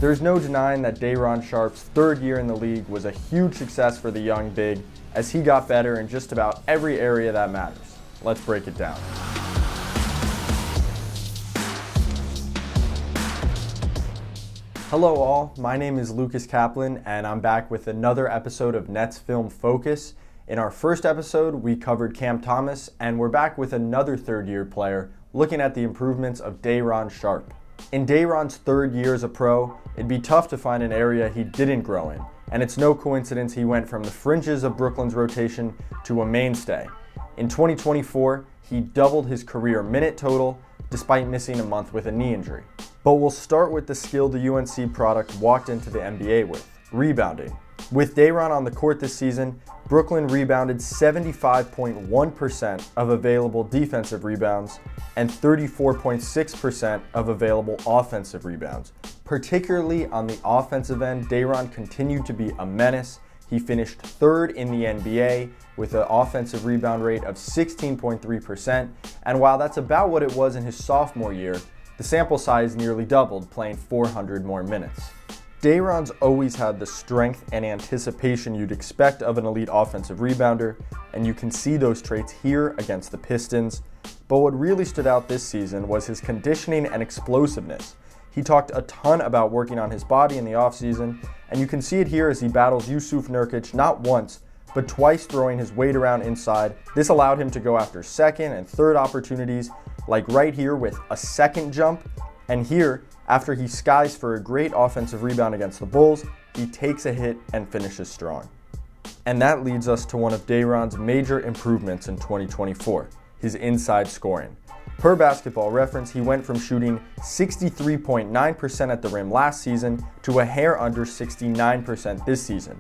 There's no denying that Day'Ron Sharpe's third year in the league was a huge success for the young big as he got better in just about every area that matters. Let's break it down. Hello all, my name is Lucas Kaplan and I'm back with another episode of Nets Film Focus. In our first episode, we covered Cam Thomas and we're back with another third-year player looking at the improvements of Day'Ron Sharpe. In Day'Ron's third year as a pro, it'd be tough to find an area he didn't grow in, and it's no coincidence he went from the fringes of Brooklyn's rotation to a mainstay. In 2024, he doubled his career minute total despite missing a month with a knee injury. But we'll start with the skill the UNC product walked into the NBA with, rebounding. With Day'Ron on the court this season, Brooklyn rebounded 75.1% of available defensive rebounds and 34.6% of available offensive rebounds. Particularly on the offensive end, Day'Ron continued to be a menace. He finished third in the NBA with an offensive rebound rate of 16.3%, and while that's about what it was in his sophomore year, the sample size nearly doubled, playing 400 more minutes. Day'Ron's always had the strength and anticipation you'd expect of an elite offensive rebounder, and you can see those traits here against the Pistons. But what really stood out this season was his conditioning and explosiveness. He talked a ton about working on his body in the offseason, and you can see it here as he battles Jusuf Nurkic not once, but twice throwing his weight around inside. This allowed him to go after second and third opportunities, like right here with a second jump, and here, after he skies for a great offensive rebound against the Bulls, he takes a hit and finishes strong. And that leads us to one of Day'Ron's major improvements in 2024, his inside scoring. Per Basketball Reference, he went from shooting 63.9% at the rim last season to a hair under 69% this season.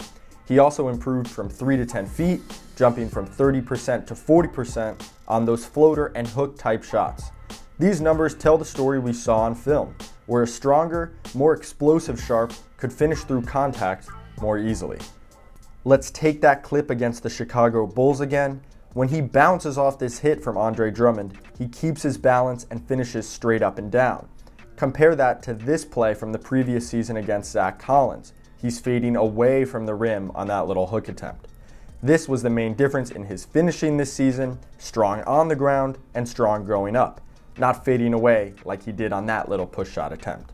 He also improved from 3 to 10 feet, jumping from 30% to 40% on those floater and hook type shots. These numbers tell the story we saw on film, where a stronger, more explosive Sharpe could finish through contact more easily. Let's take that clip against the Chicago Bulls again. When he bounces off this hit from Andre Drummond, he keeps his balance and finishes straight up and down. Compare that to this play from the previous season against Zach Collins. He's fading away from the rim on that little hook attempt. This was the main difference in his finishing this season, strong on the ground and strong growing up, not fading away like he did on that little push shot attempt.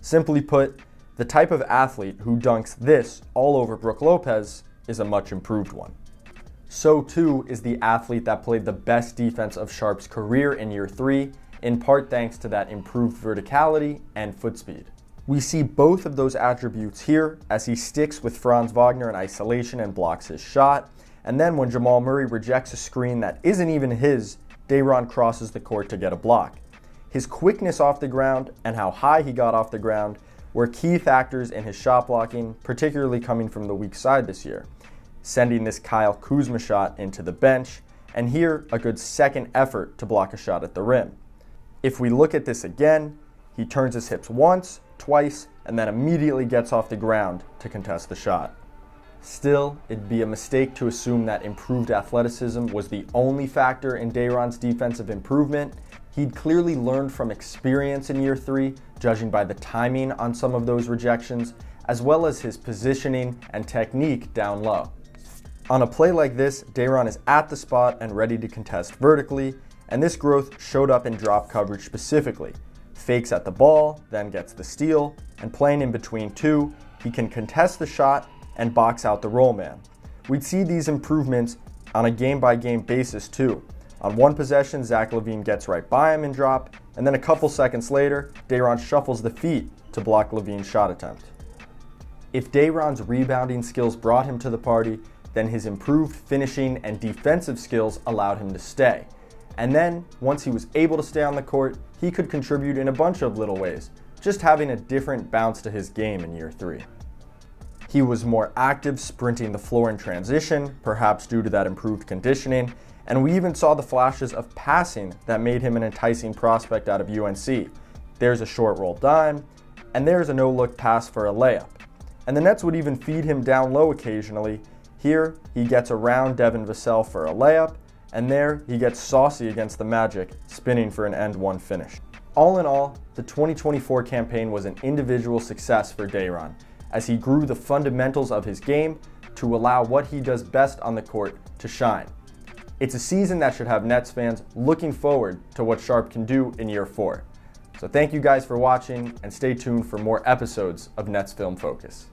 Simply put, the type of athlete who dunks this all over Brook Lopez is a much improved one. So too is the athlete that played the best defense of Sharpe's career in year 3, in part thanks to that improved verticality and foot speed. We see both of those attributes here as he sticks with Franz Wagner in isolation and blocks his shot, and then when Jamal Murray rejects a screen that isn't even his, Day'Ron crosses the court to get a block. His quickness off the ground and how high he got off the ground were key factors in his shot blocking, particularly coming from the weak side this year, sending this Kyle Kuzma shot into the bench, and here a good second effort to block a shot at the rim. If we look at this again, he turns his hips once, twice, and then immediately gets off the ground to contest the shot. Still, it'd be a mistake to assume that improved athleticism was the only factor in Day'Ron's defensive improvement. He'd clearly learned from experience in year 3, judging by the timing on some of those rejections, as well as his positioning and technique down low. On a play like this, Day'Ron is at the spot and ready to contest vertically, and this growth showed up in drop coverage specifically. Fakes at the ball, then gets the steal, and playing in between two, he can contest the shot and box out the roll man. We'd see these improvements on a game-by-game basis too. On one possession, Zach LaVine gets right by him in drop, and then a couple seconds later, Day'Ron shuffles the feet to block LaVine's shot attempt. If Day'Ron's rebounding skills brought him to the party, then his improved finishing and defensive skills allowed him to stay. And then, once he was able to stay on the court, he could contribute in a bunch of little ways, just having a different bounce to his game in year 3. He was more active sprinting the floor in transition, perhaps due to that improved conditioning, and we even saw the flashes of passing that made him an enticing prospect out of UNC. There's a short roll dime, and there's a no-look pass for a layup. And the Nets would even feed him down low occasionally. Here, he gets around Devin Vassell for a layup, and there he gets saucy against the Magic, spinning for an end one finish. All in all, the 2024 campaign was an individual success for Day'Ron, as he grew the fundamentals of his game to allow what he does best on the court to shine. It's a season that should have Nets fans looking forward to what Sharpe can do in year 4. So thank you guys for watching, and stay tuned for more episodes of Nets Film Focus.